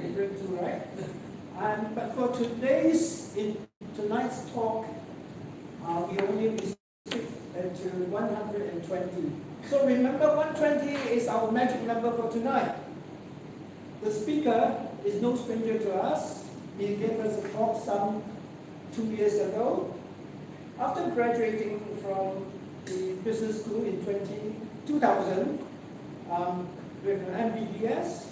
referred to, right? But for tonight's talk, we only restrict to 120. So remember, 120 is our magic number for tonight. The speaker is no stranger to us. He gave us a talk some 2 years ago. After graduating from the business school in 2000 with an MBBS,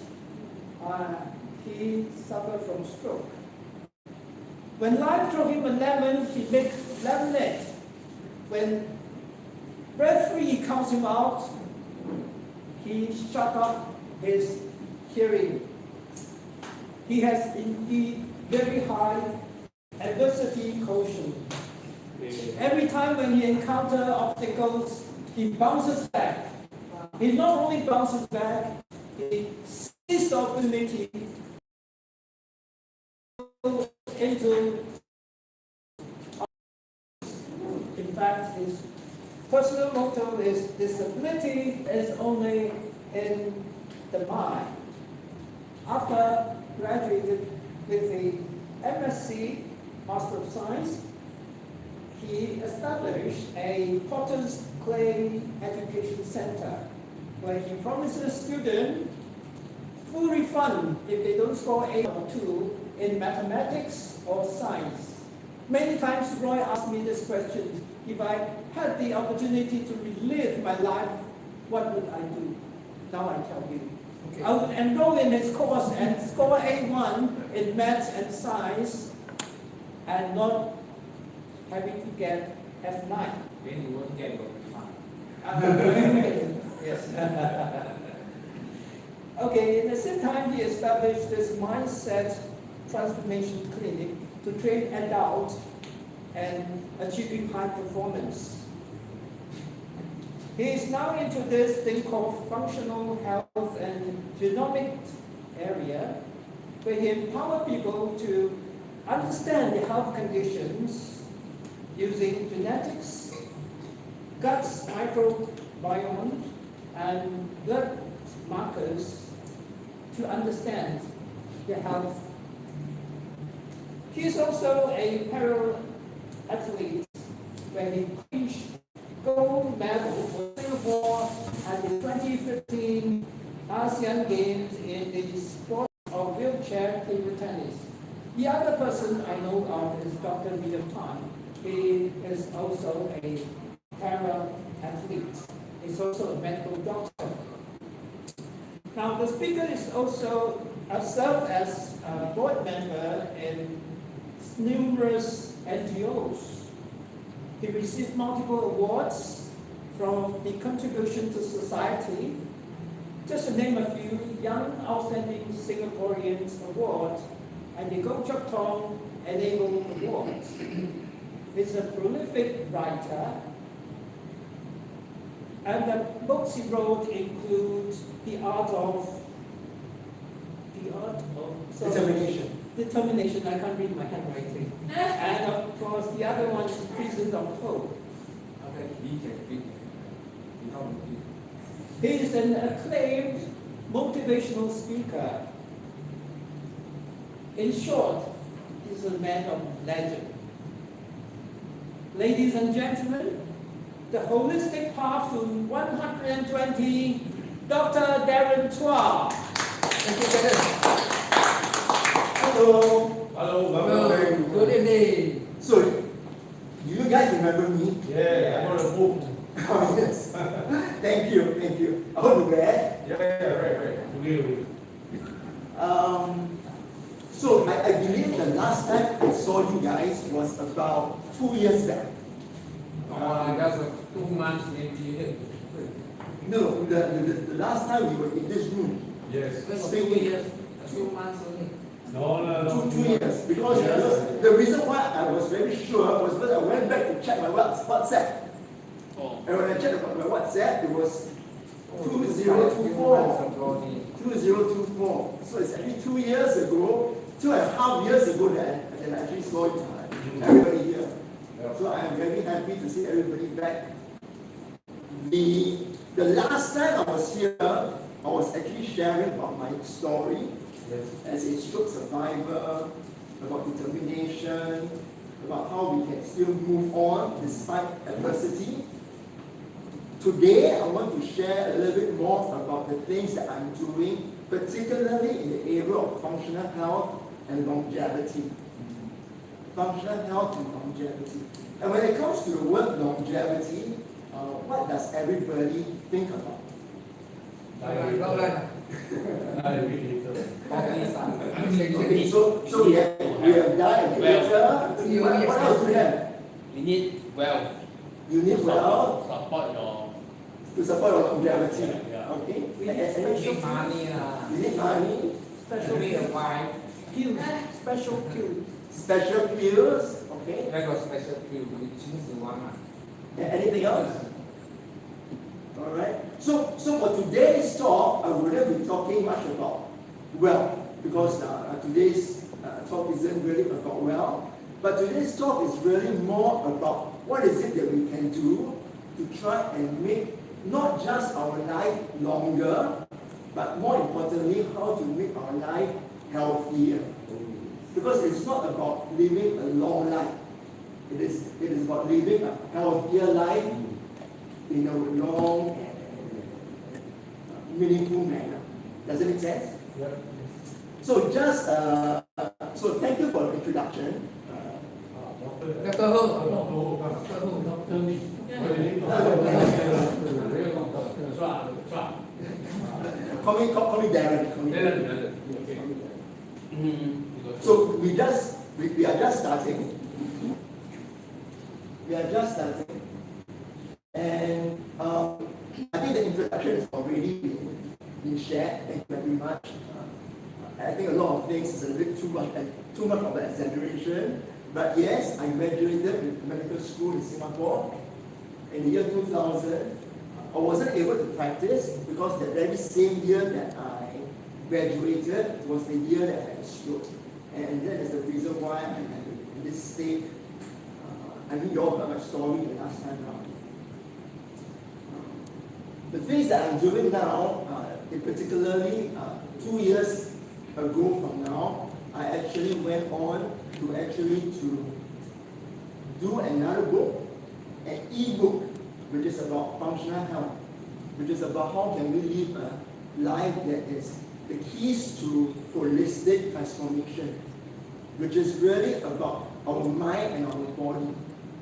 he suffered from stroke. When life threw him a lemon, he made lemonade. When breath free counts him out, he shut up his hearing. He has indeed very high adversity quotient. Every time when he encounters obstacles, he bounces back. He not only bounces back, he seizes the opportunity into. In fact, his personal motto is disability is only in the mind. After graduated with the MSc, Master of Science, he established a Potter's Clay Education Center where he promises students full refund if they don't score A or 2 in mathematics or science. Many times Roy asked me this question: if I had the opportunity to relive my life, what would I do? Now I tell you. Okay. I would enroll in his course and score A1 in maths and science and not having to get F9. Then you won't get what you find. Yes. Okay, at the same time, he established this mindset transformation clinic to train adults and achieving high performance. He is now into this thing called functional health and genomics area, where he empowers people to understand the health conditions using genetics, gut microbiome, and blood markers to understand the health. He is also a para-athlete, where he reached gold medal for Singapore at the 2015 ASEAN Games in the sport of wheelchair table tennis. The other person I know of is Dr. William Tan. He is also a para-athlete. He's also a medical doctor. Now, the speaker is also served as a board member in numerous NGOs. He received multiple awards from the Contribution to Society. Just to name a few: Young Outstanding Singaporeans Award and the Goh Chok Tong Enable Award. He's a prolific writer, and the books he wrote include The Art of Determination. I can't read my handwriting. And of course, the other one is Prison of Hope. Okay, he can read. He is an acclaimed motivational speaker. In short, he's a man of legend. Ladies and gentlemen, the holistic path to 120, Dr. Darren Chua. Thank you, Darren. Hello. Hello. Good evening. So, do you guys remember me? Yeah, I got a book. Oh, yes. Thank you. I hope you read. Yeah, right. Really. So, I believe the last time I saw you guys was about 2 years back. That's 2 months maybe. No, the last time we were in this room. Yes. 2 years. A few months only. No. 2 years. Because the reason why I was very sure was because I went back to check my WhatsApp. And when I checked my WhatsApp, it was 2024. So it's actually 2 years ago, 2.5 years ago that I actually saw everybody here. So I am very happy to see everybody back. The last time I was here I was actually sharing about my story Yes. as a stroke survivor, about determination, about how we can still move on despite adversity. Today, I want to share a little bit more about the things that I'm doing, particularly in the area of functional health and longevity. Functional health and longevity. And when it comes to the word longevity, what does everybody think about? Okay, so we have died later. What else do we have? You need wealth. You need wealth Support your. to support your longevity. Yeah. Okay? We need money. You need money, Special need a wife. Pills. Special pills. special pills, okay? That got special pill. We choose the one. Anything else? Alright. So for today's talk, I wouldn't be talking much about wealth, because today's talk isn't really about wealth. But today's talk is really more about what is it that we can do to try and make not just our life longer, but more importantly, how to make our life healthier. Because it's not about living a long life. It is about living a healthier life in a long and meaningful manner. Does it make sense? Yep. So just so thank you for the introduction. Call me Darren. Call me Darren. So we are just starting. We are just starting. And I think the introduction has already been shared. Thank you very much. I think a lot of things is a bit too much of an exaggeration. But yes, I graduated with medical school in Singapore in the year 2000. I wasn't able to practice because the very same year that I graduated was the year that I had a stroke. And that is the reason why I'm in this state. I mean, you all heard my story the last time around. The things that I'm doing now, particularly 2 years ago from now, I actually went on to do another book, an e-book, which is about functional health, which is about how can we live a life that is the keys to holistic transformation, which is really about our mind and our body.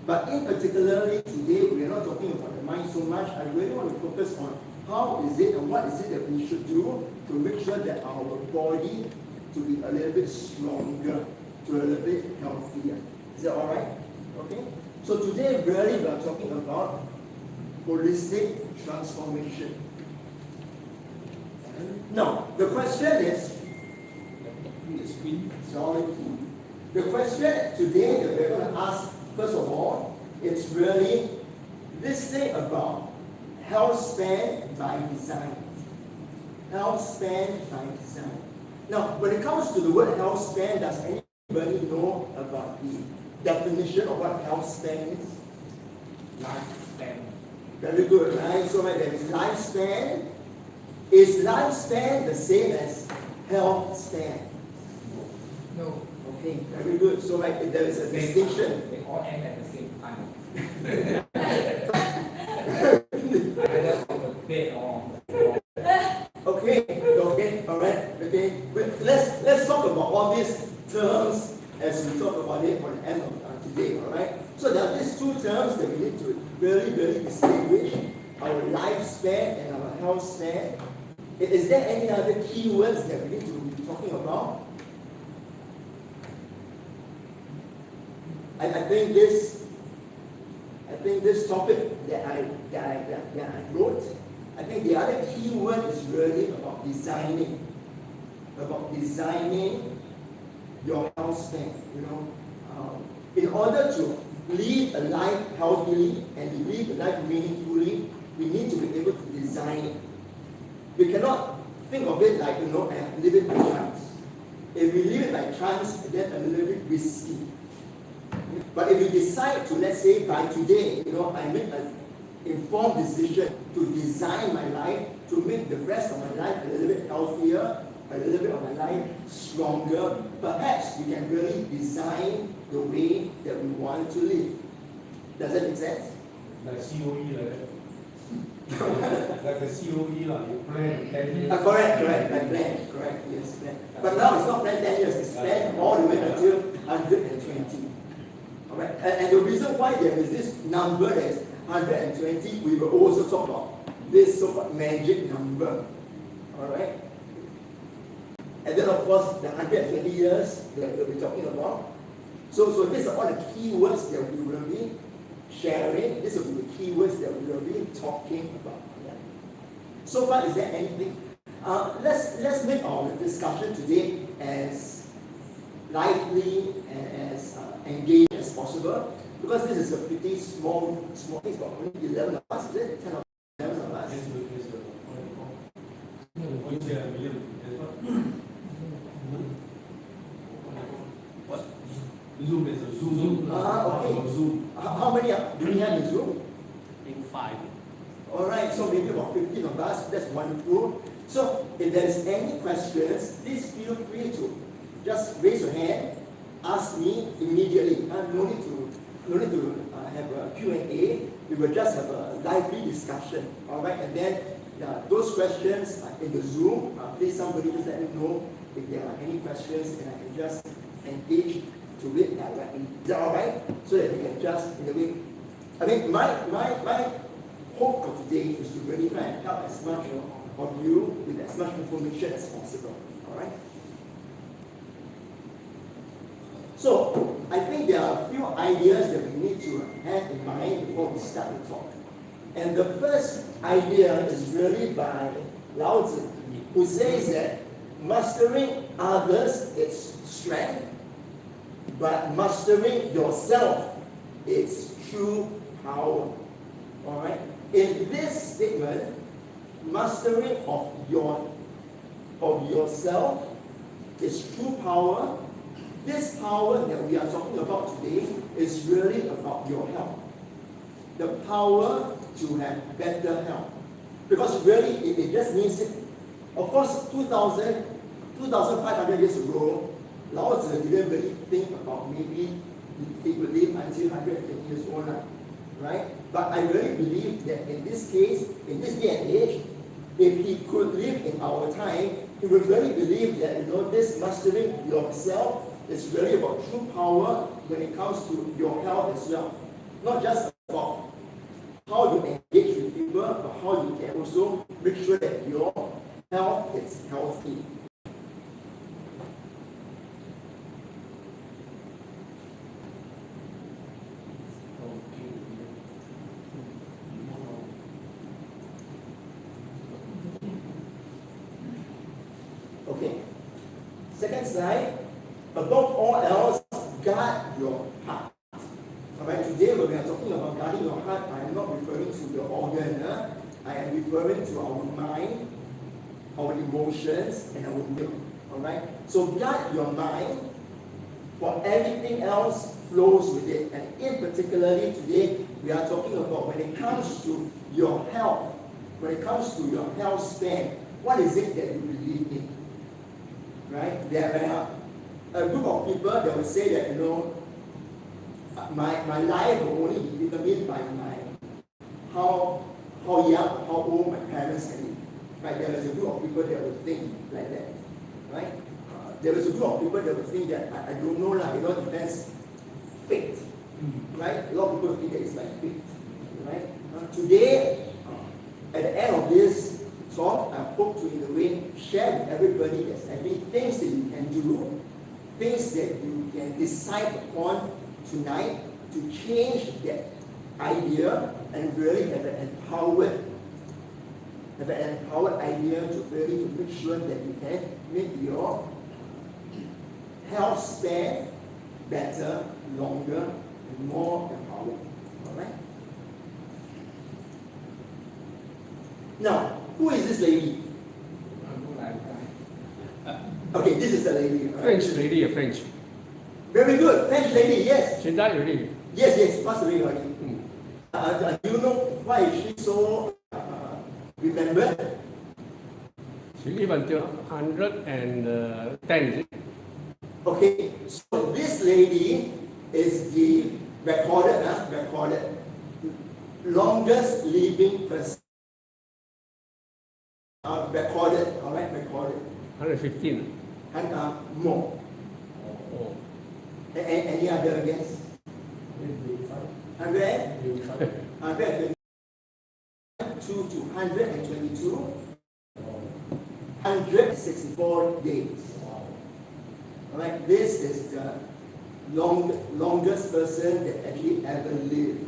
But in particularly today, we are not talking about the mind so much. I really want to focus on how is it and what is it that we should do to make sure that our body to be a little bit stronger, to a little bit healthier. Is that all right? Okay? So today, really, we are talking about holistic transformation. Now, the question is, sorry, the question today that we're going to ask, first of all, it's really this thing about health span by design. Health span by design. Now, when it comes to the word health span, does anybody know about the definition of what health span is? Lifespan. Very good, right? So there is lifespan. Is lifespan the same as health span? No. Okay, very good. So there is a distinction. They all end at the same time. Either on the bed or on the floor. Okay, all right. Okay, but let's talk about all these terms as we talk about it on the end of today. All right. So there are these two terms that we need to really distinguish: our lifespan and our health span. Is there any other keywords that we need to be talking about? I think this topic that I wrote, I think the other key word is really about designing your health span. You know, in order to live a life healthily and live a life meaningfully, we need to be able to design it. We cannot think of it like, live it by chance. If we live it by chance, then a little bit risky. But if we decide to, let's say, by today, I make an informed decision to design my life to make the rest of my life a little bit healthier, a little bit of my life stronger, perhaps we can really design the way that we want to live. Does that make sense? Like COE, like the COE, you plan 10 years. Correct, yes, plan. But now it's not plan 10 years, it's plan all the way until 120. Alright, and the reason why there is this number that is 120, we will also talk about this so-called magic number. Alright? And then of course the 120 years that we'll be talking about. So these are all the keywords that we will be sharing. These will be the keywords that we will be talking about. Yeah. So far, is there anything? Let's make our discussion today as lively and as engaged as possible, because this is a pretty small thing. It's got only 11 of us, is it? 10 of 11 of us. What? Zoom is a Zoom. Okay. Zoom. How many do we have in Zoom? I think 5. Alright, so maybe about 15 of us. That's wonderful. So if there's any questions, please feel free to just raise your hand, ask me immediately. No need to have a Q&A. We will just have a lively discussion. Alright, and then those questions in the Zoom, please somebody just let me know if there are any questions, and I can just engage to it directly. Is that alright? So that we can just, in a way, I mean, my hope for today is to really try and help as much of you with as much information as possible. Alright? So, I think there are a few ideas that we need to have in mind before we start the talk. And the first idea is really by Lao Tzu, who says that mastering others is strength, but mastering yourself is true power. Alright? In this statement, mastering of yourself is true power. This power that we are talking about today is really about your health. The power to have better health. Because really, it just means it. Of course, 2,500 years ago, Lao Tzu didn't really think about maybe he would live until 120 years old, right? But I really believe that in this case, in this day and age, if he could live in our time, he would really believe that this mastering yourself is really about true power when it comes to your health as well. Not just about how you engage with people, but how you can also make sure that your health is healthy. Okay. Second slide. Above all else, guard your heart. Alright, today when we are talking about guarding your heart, I am not referring to the organ. I am referring to our mind, our emotions, and our will. Alright? So guard your mind, for everything else flows with it. And in particularly today, we are talking about when it comes to your health, when it comes to your health span, what is it that you believe in? Right? There are a group of people that will say that, my life will only be determined by how young, how old my parents can live. Right? There is a group of people that will think like that. Right? There is a group of people that will think that I don't know, it depends. Fate. Right? A lot of people think that it's like fate. Right? Today, at the end of this talk, I hope to in a way share with everybody there's actually things that you can do, things that you can decide upon tonight to change that idea and really have an empowered idea to really to make sure that you can make your health span better, longer, and more empowered. Alright? Now, who is this lady? Okay, this is the lady. Right? French lady, French. Very good, French lady, yes. She died already. Yes, passed away already. Do you know why is she so remembered? She live until 110, is it? Okay, so this lady is the recorded longest living person. Recorded, all right, recorded. 115. And more. Oh, Any other guess? 100? 122 to 122. 164 days. All right, this is the longest person that actually ever lived.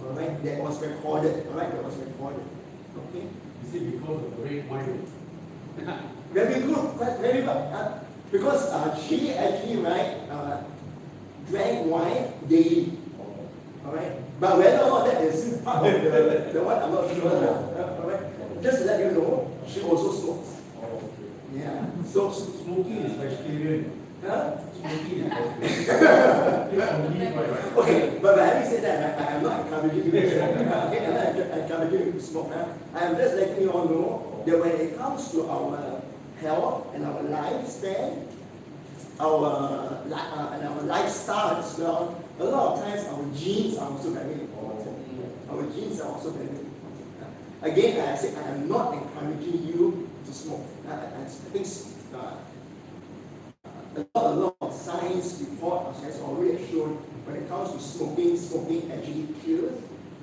All right, that was recorded. All right, that was recorded. Okay. Is it because of the red wine? Very good, very good. Because she actually drank wine daily. All right, but whether or not that is part of the one, I'm not sure. All right, just to let you know, she also smokes. Oh, okay. Yeah. So Smoking is vegetarian. huh? Smoking is vegetarian. It's only right? Okay, but having said that, I am not encouraging you to smoke. Okay, I'm not encouraging you to smoke. I am just letting you all know that when it comes to our health and our lifespan, and our lifestyle as well, a lot of times our genes are also very important. Our genes are also very important. Again, I say I am not encouraging you to smoke. I think a lot of science report has already shown when it comes to smoking actually kills,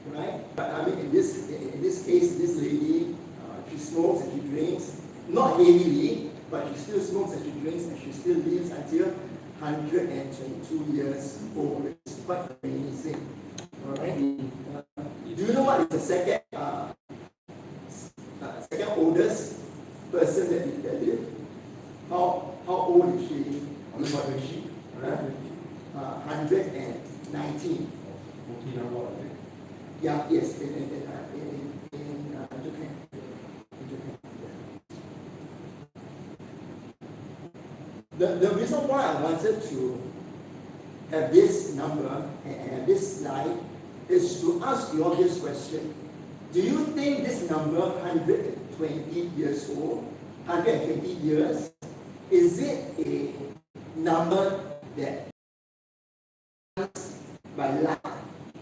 right? But I mean, in this case, this lady, she smokes and she drinks, not heavily, but she still smokes and she drinks and she still lives until 122 years old. It's quite amazing. All right. Do you know what is the second oldest person that lived? How old is she? What is she? 119. Okinawa, I think. Yeah, yes, in Japan. The reason why I wanted to have this number and have this slide is to ask you all this question. Do you think this number, 120 years old, 120 years, is it a number that comes by luck?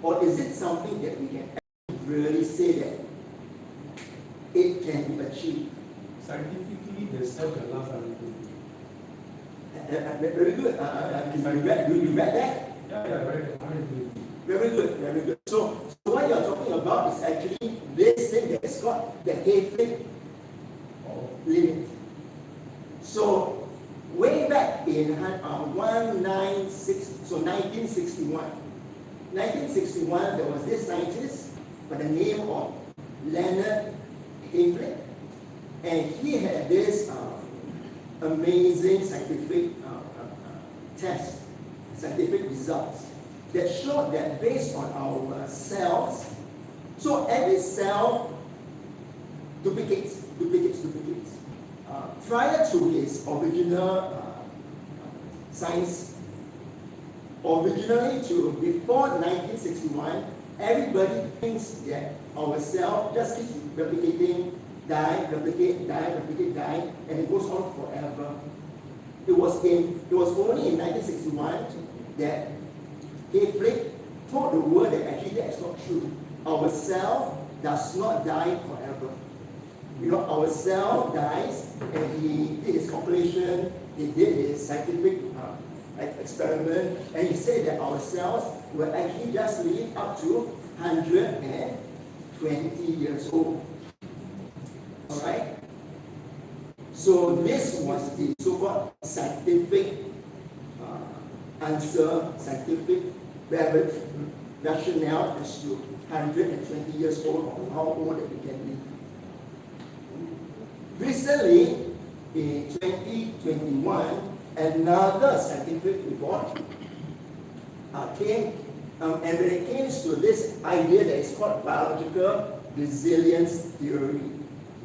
Or is it something that we can really say that it can be achieved? Scientifically, the cell can last until. Very good. You read that? Yeah, I read it. Very good, very good. So what you're talking about is actually this thing that is called the Hayflick limit. So way back in 1961. 1961, there was this scientist by the name of Leonard Hayflick, and he had this amazing scientific test, scientific results that showed that based on our cells, so every cell duplicates. Prior to his original science, before 1961, everybody thinks that our cell just keeps replicating, die, and it goes on forever. It was only in 1961 that Hayflick told the world that actually that is not true. Our cell does not die forever. You know, our cell dies, and he did his calculation, he did his scientific experiment, and he said that our cells will actually just live up to 120 years old. All right? So this was the so-called scientific answer, scientific rationale as to 120 years old, or how old that we can live. Recently, in 2021, another scientific report came, and when it came to this idea that is called biological resilience theory.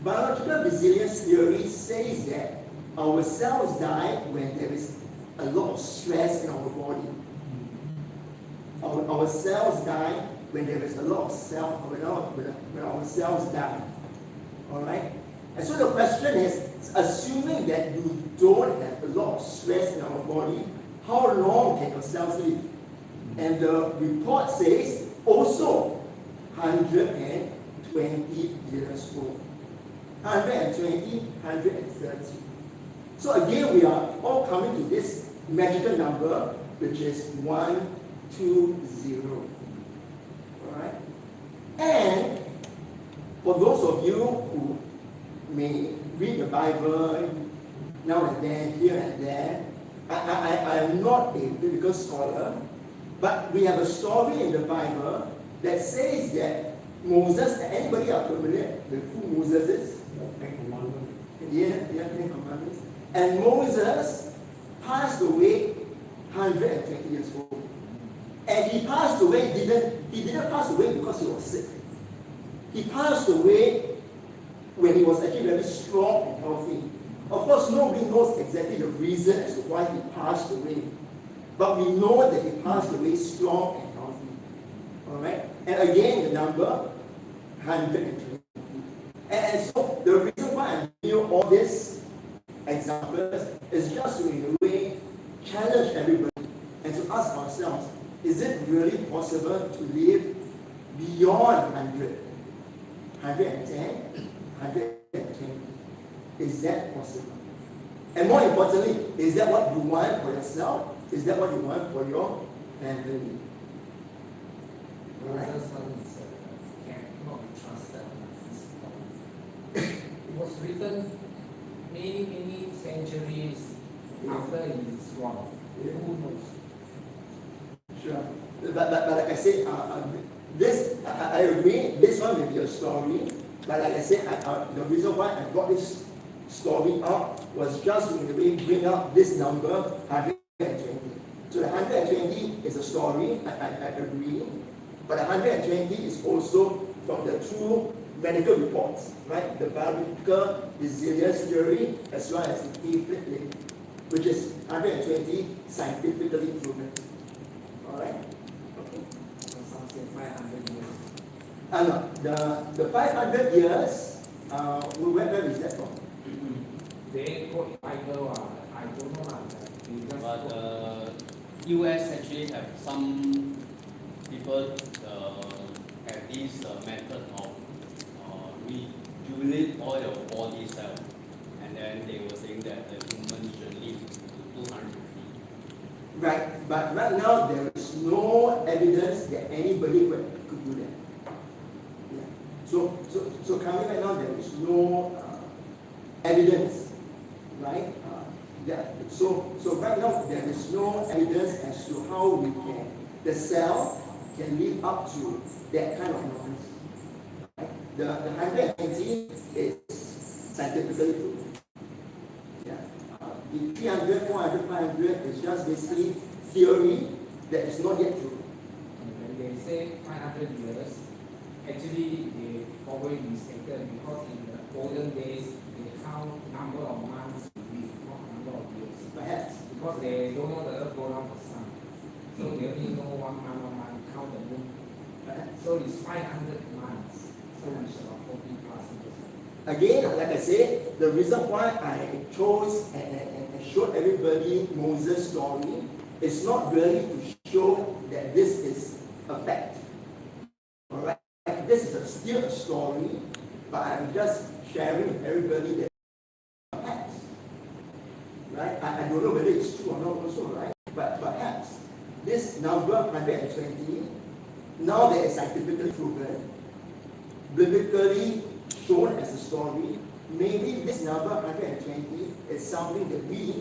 Biological resilience theory says that our cells die when there is a lot of stress in our body. Our cells die when there is a lot of when our cells die. All right? And so the question is, assuming that you don't have a lot of stress in our body, how long can your cells live? And the report says also 120 years old. 120, 130. So again, we are all coming to this magical number, which is 120. Alright? And for those of you who may read the Bible now and then, here and there, I am not a biblical scholar, but we have a story in the Bible that says that Moses, anybody are familiar with who Moses is? Yeah, Ten Commandments. And Moses passed away 120 years old. And he passed away, he didn't pass away because he was sick. He passed away when he was actually very strong and healthy. Of course, nobody knows exactly the reason as to why he passed away. But we know that he passed away strong and healthy. Alright? And again, the number 120. And so the reason why I'm giving you all these examples is just to, in a way, challenge everybody and to ask ourselves, is it really possible to live beyond 100? 110? 120? Is that possible? And more importantly, is that what you want for yourself? Is that what you want for your family? Alright? Cannot be trusted. It was written many centuries after he is gone. Yeah. Who knows? Sure. But like I said, I agree, this one may be a story, but like I said, the reason why I brought this story up was just to bring up this number, 120. So the 120 is a story, I agree, but the 120 is also from the two medical reports, right? The biological resilience theory as well as the inflict link, which is 120 scientifically proven. Alright? Okay. Some say 500 years. No, the 500 years, where is that from? They quote Bible, I don't know. But US actually have some people have this method of rejuvenate all your body cells, and then they were saying that the human should live to 200. Right, but right now there is no evidence that anybody could do that. Yeah. So coming right now there is no evidence, right? So right now there is no evidence as to how the cell can live up to that kind of noise. Right? The 120 is scientifically proven. Yeah. The 300, 400, 500 is just basically theory that is not yet true. When they say 500 years, actually they probably mistaken because in the olden days they count number of months with not number of years. Perhaps. Because they don't know the earth go around the sun. So they only know 1 month, count the moon. Perhaps. So it's 500 months. So it's about 40 plus years. Again, like I said, the reason why I chose and showed everybody Moses' story is not really to show that this is a fact. Alright? This is still a story, but I'm just sharing with everybody that perhaps, right? I don't know whether it's true or not also, right? But perhaps this number 120, now that is scientifically proven, biblically shown as a story, maybe this number 120 is something that we,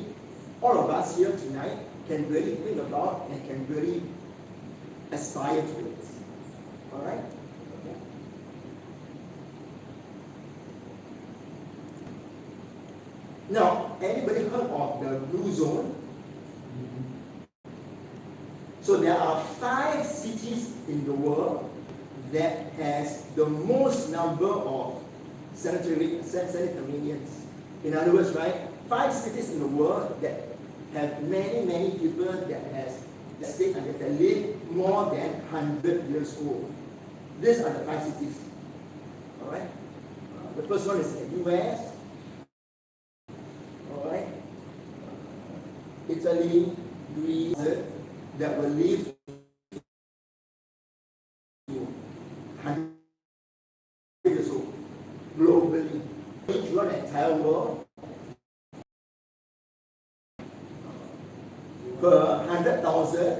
all of us here tonight, can really think about and can really aspire to it. Alright? Okay. Now, anybody heard of the blue zone? So there are 5 cities in the world that has the most number of sanitarians. In other words, right, 5 cities in the world that have many people that stay and that live more than 100 years old. These are the 5 cities. Alright? The first one is the US, all right, Italy, Greece, that will live to 100 years old globally. Throughout the entire world, per 100,000.